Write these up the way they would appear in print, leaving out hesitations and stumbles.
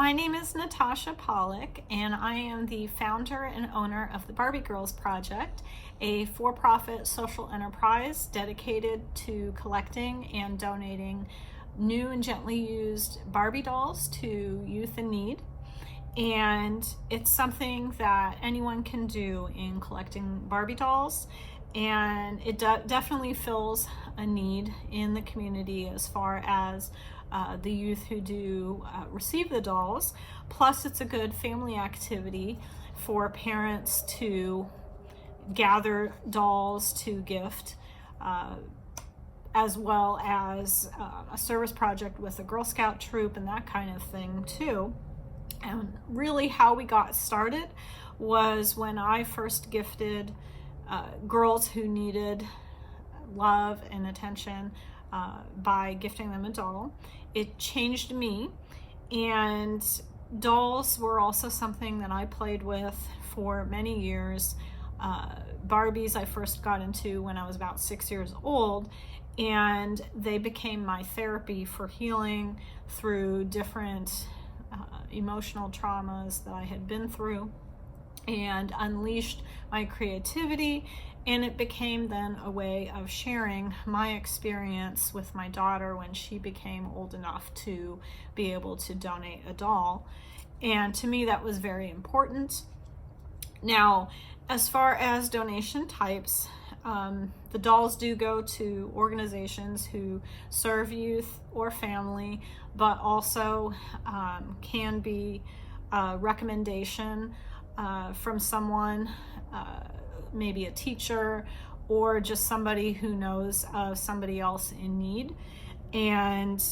My name is Natasha Pollock, and I am the founder and owner of the Barbie Girls Project, a for-profit social enterprise dedicated to collecting and donating new and gently used Barbie dolls to youth in need. And it's something that anyone can do in collecting Barbie dolls, and it definitely fills a need in the community as far as the youth who do receive the dolls. Plus, it's a good family activity for parents to gather dolls to gift, as well as a service project with a Girl Scout troop and that kind of thing too. And really how we got started was when I first gifted girls who needed love and attention by gifting them a doll. It changed me, and dolls were also something that I played with for many years. Barbies I first got into when I was about 6 years old, and they became my therapy for healing through different emotional traumas that I had been through, and unleashed my creativity. And it became then a way of sharing my experience with my daughter when she became old enough to be able to donate a doll. And to me, that was very important. Now, as far as donation types, the dolls do go to organizations who serve youth or family, but also can be a recommendation from someone, maybe a teacher, or just somebody who knows of somebody else in need. And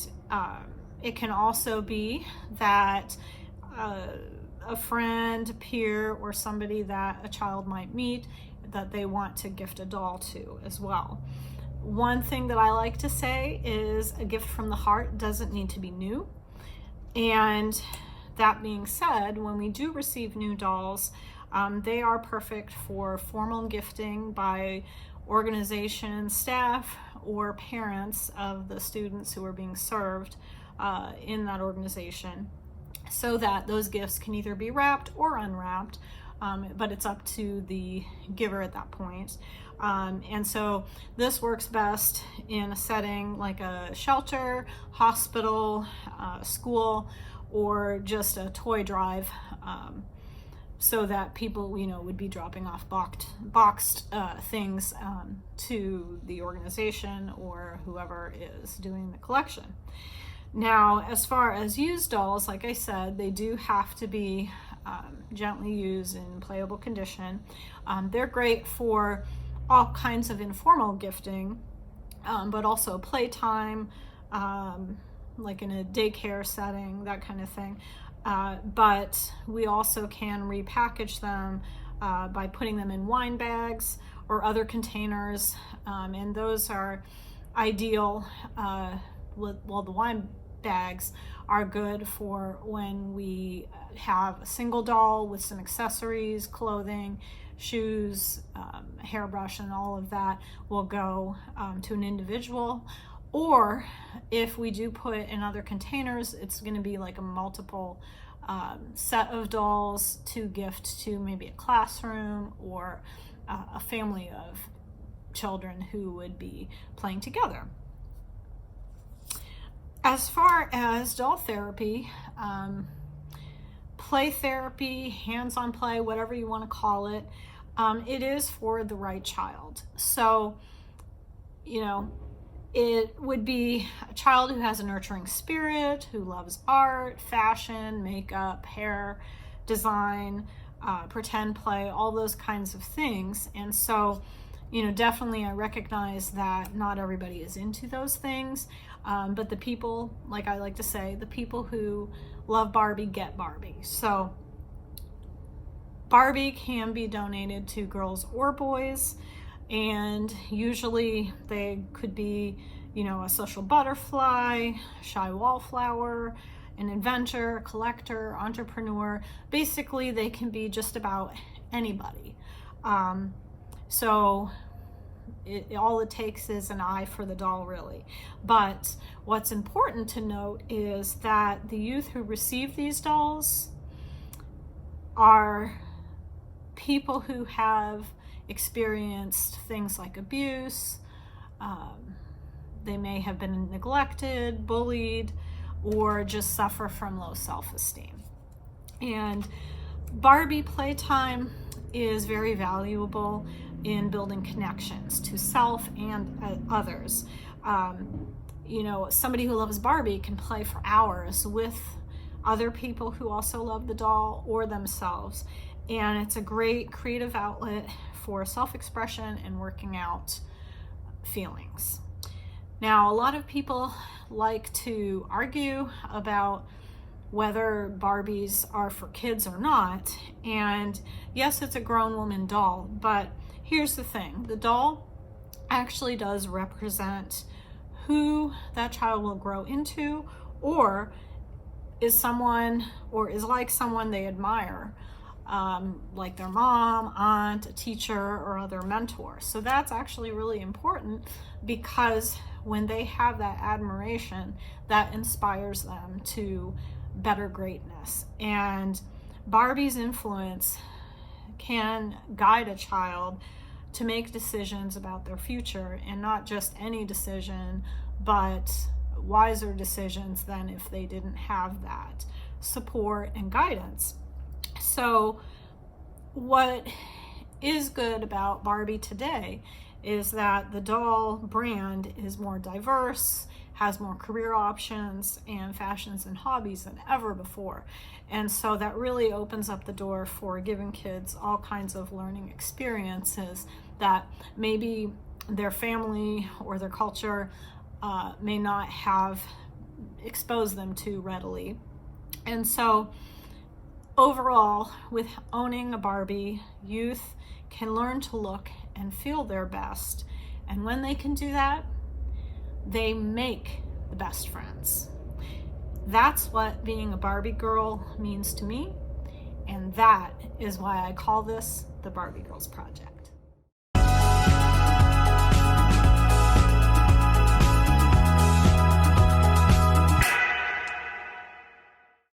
it can also be that a friend, peer, or somebody that a child might meet that they want to gift a doll to as well. One thing that I like to say is a gift from the heart doesn't need to be new. And that being said, when we do receive new dolls, they are perfect for formal gifting by organization staff or parents of the students who are being served in that organization, so that those gifts can either be wrapped or unwrapped, but it's up to the giver at that point. And so this works best in a setting like a shelter, hospital, school, or just a toy drive, so that people, would be dropping off boxed things to the organization or whoever is doing the collection. Now, as far as used dolls, like I said, they do have to be gently used in playable condition. They're great for all kinds of informal gifting, but also playtime, like in a daycare setting, that kind of thing. But we also can repackage them by putting them in wine bags or other containers, and those are ideal. Well, the wine bags are good for when we have a single doll with some accessories, clothing, shoes, hairbrush, and all of that will go to an individual. Or if we do put in other containers, it's going to be like a multiple set of dolls to gift to maybe a classroom or a family of children who would be playing together. As far as doll therapy, play therapy, hands-on play, whatever you want to call it, it is for the right child. So, it would be a child who has a nurturing spirit, who loves art, fashion, makeup, hair, design, pretend play, all those kinds of things. And so, definitely I recognize that not everybody is into those things, but the people, like I like to say, the people who love Barbie get Barbie. So Barbie can be donated to girls or boys, and usually they could be, a social butterfly, shy wallflower, an inventor, collector, entrepreneur. Basically, they can be just about anybody. So all it takes is an eye for the doll, really. But what's important to note is that the youth who receive these dolls are people who have experienced things like abuse. They may have been neglected, bullied, or just suffer from low self-esteem. And Barbie playtime is very valuable in building connections to self and others. You know, somebody who loves Barbie can play for hours with other people who also love the doll or themselves. And it's a great creative outlet for self-expression and working out feelings. Now, a lot of people like to argue about whether Barbies are for kids or not. And yes, it's a grown woman doll, but here's the thing. The doll actually does represent who that child will grow into, or is like someone they admire, like their mom, aunt, a teacher, or other mentor. So that's actually really important, because when they have that admiration, that inspires them to better greatness. And Barbie's influence can guide a child to make decisions about their future, and not just any decision, but wiser decisions than if they didn't have that support and guidance. So what is good about Barbie today is that the doll brand is more diverse, has more career options and fashions and hobbies than ever before. And so that really opens up the door for giving kids all kinds of learning experiences that maybe their family or their culture may not have exposed them to readily. And so overall, with owning a Barbie, youth can learn to look and feel their best. And when they can do that, they make the best friends. That's what being a Barbie girl means to me. And that is why I call this the Barbie Girls Project.